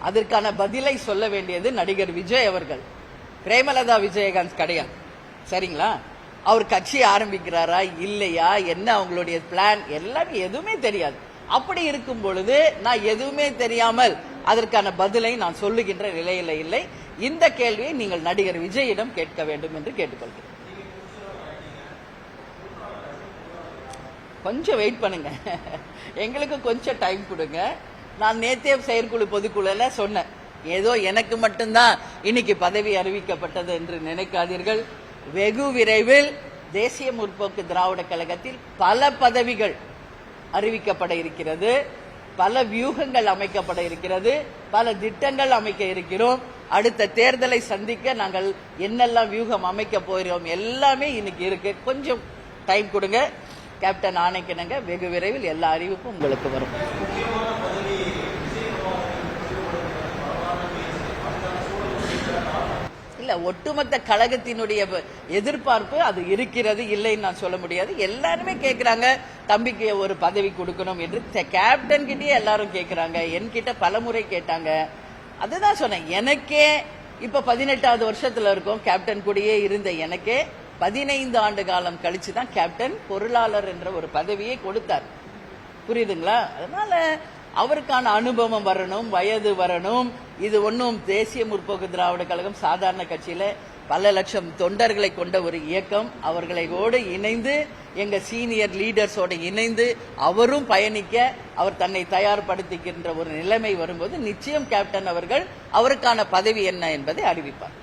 அதற்கான பதிலை சொல்ல வேண்டியது நடிகர் விஜய் அவர்கள். பிரேமலதா விஜயகாந்த் கிடையாது. சரிங்களா? அவர் கட்சி ஆரம்பிக்கிறாரா இல்லையா, என்ன அவங்களுடைய பிளான் எல்லாமே எதுவுமே தெரியாது. அப்படி இருக்கும் பொழுது நான் எதுவுமே தெரியாமல் அதற்கான பதிலை நான் சொல்லுகின்ற நிலையில இல்லை. இந்த கேள்வியை நீங்கள் நடிகர் விஜயிடம் கேட்க வேண்டும் என்று கேட்டுக்கொள்கிறேன். கொஞ்சம் வெயிட் பண்ணுங்க, எங்களுக்கு கொஞ்சம் டைம் கொடுங்க. நான் நேத்தே செயற்குழு பொதுக்குழுல சொன்னேன், ஏதோ எனக்கு மட்டும்தான் இன்னைக்கு பதவி அறிவிக்கப்பட்டது என்று நினைக்காதீர்கள். வெகு விரைவில் தேசிய முற்போக்கு திராவிட கழகத்தில் பல பதவிகள் அறிவிக்கப்பட இருக்கிறது, பல வியூகங்கள் அமைக்கப்பட இருக்கிறது, பல திட்டங்கள் அமைக்க இருக்கிறோம். அடுத்த தேர்தலை சந்திக்க நாங்கள் என்னெல்லாம் வியூகம் அமைக்க போகிறோம் எல்லாமே இன்னைக்கு இருக்கு. கொஞ்சம் டைம் கொடுங்க. கேப்டன் ஆணைக்கிணங்க வெகு விரைவில் எல்லா அறிவிப்பும் உங்களுக்கு வரும். இல்ல, ஒட்டுமொத்த கழகத்தினுடைய எதிர்பார்ப்பு அது இருக்கிறது, இல்லைன்னு நான் சொல்ல முடியாது. எல்லாருமே கேட்கிறாங்க தம்பிக்கு ஒரு பதவி கொடுக்கணும் என்று. கேப்டன் கிட்டயே எல்லாரும் கேட்கிறாங்க, என்கிட்ட பலமுறை கேட்டாங்க. அதுதான் சொன்னேன், எனக்கே இப்ப 18வது வருஷத்துல இருக்கும். கேப்டன் கூடயே இருந்த எனக்கே 15 ஆண்டு காலம் கழிச்சுதான் கேப்டன் பொருளாளர் என்ற ஒரு பதவியை கொடுத்தார். புரியுதுங்களா? அதனால அவருக்கான அனுபவம் வரணும், வயது வரணும். இது ஒன்னும் தேசிய முற்போக்கு திராவிட கழகம் சாதாரண கட்சியில பல லட்சம் தொண்டர்களை கொண்ட ஒரு இயக்கம். அவர்களோடு இணைந்து எங்க சீனியர் லீடர்ஸோடு இணைந்து அவரும் பயணிக்க அவர் தன்னை தயார்படுத்திக்கின்ற ஒரு நிலைமை வரும்போது நிச்சயம் கேப்டன் அவர்கள் அவருக்கான பதவி என்ன என்பதை அறிவிப்பார்.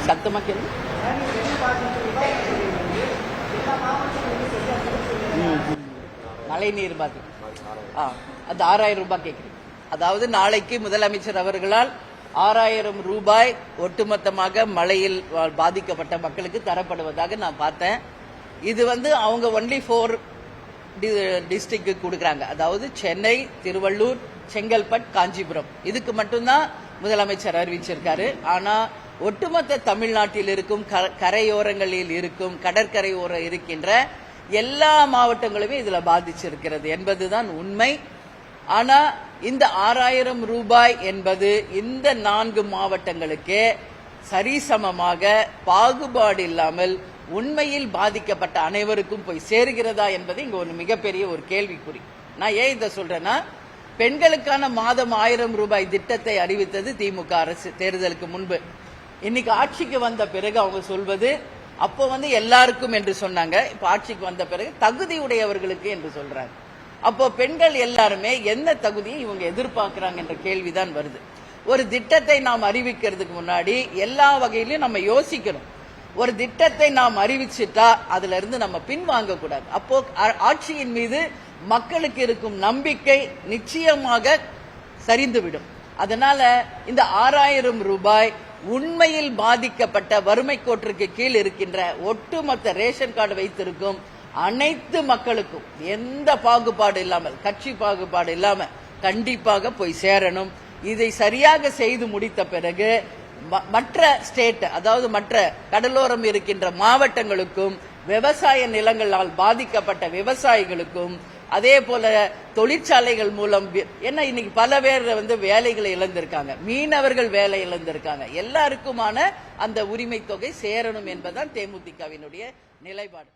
சத்தமா கேள்வி. மழைநீர் பாதிப்பு அது 6000 ரூபாய் கேட்கிறேன். அதாவது நாளைக்கு முதலமைச்சர் அவர்களால் 6000 ரூபாய் ஒட்டுமொத்தமாக மழையில் பாதிக்கப்பட்ட மக்களுக்கு தரப்படுவதாக நான் பார்த்தேன். இது அவங்க ஒன்லி 4 டிஸ்ட்ரிக்ட் கொடுக்கறாங்க. அதாவது சென்னை, திருவள்ளூர், செங்கல்பட்டு, காஞ்சிபுரம். இதுக்கு மட்டும்தான் முதலமைச்சர் அறிவிச்சிருக்காரு. ஆனா ஒட்டுமொத்த தமிழ்நாட்டில் இருக்கும் கரையோரங்களில் இருக்கும் கடற்கரையோரம் இருக்கின்ற எல்லா மாவட்டங்களுமே இதுல பாதிச்சிருக்கிறது என்பதுதான் உண்மை. ஆனா இந்த 6000 ரூபாய் என்பது இந்த 4 மாவட்டங்களுக்கு சரிசமமாக பாகுபாடு இல்லாமல் உண்மையில் பாதிக்கப்பட்ட அனைவருக்கும் போய் சேர்கிறதா என்பது இங்க ஒரு மிகப்பெரிய ஒரு கேள்விக்குறி. நான் ஏன் இதை சொல்றேன்னா, பெண்களுக்கான மாதம் 1000 ரூபாய் திட்டத்தை அறிவித்தது திமுக அரசு தேர்தலுக்கு முன்பு. இன்னைக்கு ஆட்சிக்கு வந்த பிறகு அவங்க சொல்வது, அப்போ எல்லாருக்கும் என்று சொன்னாங்க, இப்ப ஆட்சிக்கு வந்த பிறகு தகுதியுடையவர்களுக்கு என்று சொல்றாங்க. அப்போ பெண்கள் எல்லாருமே என்ன தகுதியை இவங்க எதிர்பார்க்கிறாங்க என்ற கேள்விதான் வருது. ஒரு திட்டத்தை நாம் அறிவிக்கிறதுக்கு முன்னாடி எல்லா வகையிலும் நம்ம யோசிக்கணும். ஒரு திட்டத்தை நாம் அறிவிச்சிட்டா அதுல இருந்து நம்ம பின்வாங்க கூடாது. அப்போ ஆட்சியின் மீது மக்களுக்கு இருக்கும் நம்பிக்கை நிச்சயமாக சரிந்துவிடும். அதனால இந்த 6000 ரூபாய் உண்மையில் பாதிக்கப்பட்ட வறுமை கோட்டிற்கு கீழ் இருக்கின்ற ஒட்டுமொத்த ரேஷன் கார்டு வைத்திருக்கும் அனைத்து மக்களுக்கும் எந்த பாகுபாடு இல்லாமல், கட்சி பாகுபாடு இல்லாம கண்டிப்பாக போய் சேரணும். இதை சரியாக செய்து முடித்த பிறகு மற்ற ஸ்டேட், அதாவது மற்ற கடலோரம் இருக்கின்ற மாவட்டங்களுக்கும், விவசாய நிலங்களால் பாதிக்கப்பட்ட விவசாயிகளுக்கும், அதே போல தொழிற்சாலைகள் மூலம் என்ன இன்னைக்கு பல பேர் வேலைகளை இழந்திருக்காங்க, மீனவர்கள் வேலை இழந்திருக்காங்க. எல்லாருக்குமான அந்த உரிமை தொகை சேரணும் என்பதுதான் தேமுதிகவினுடைய நிலைப்பாடு.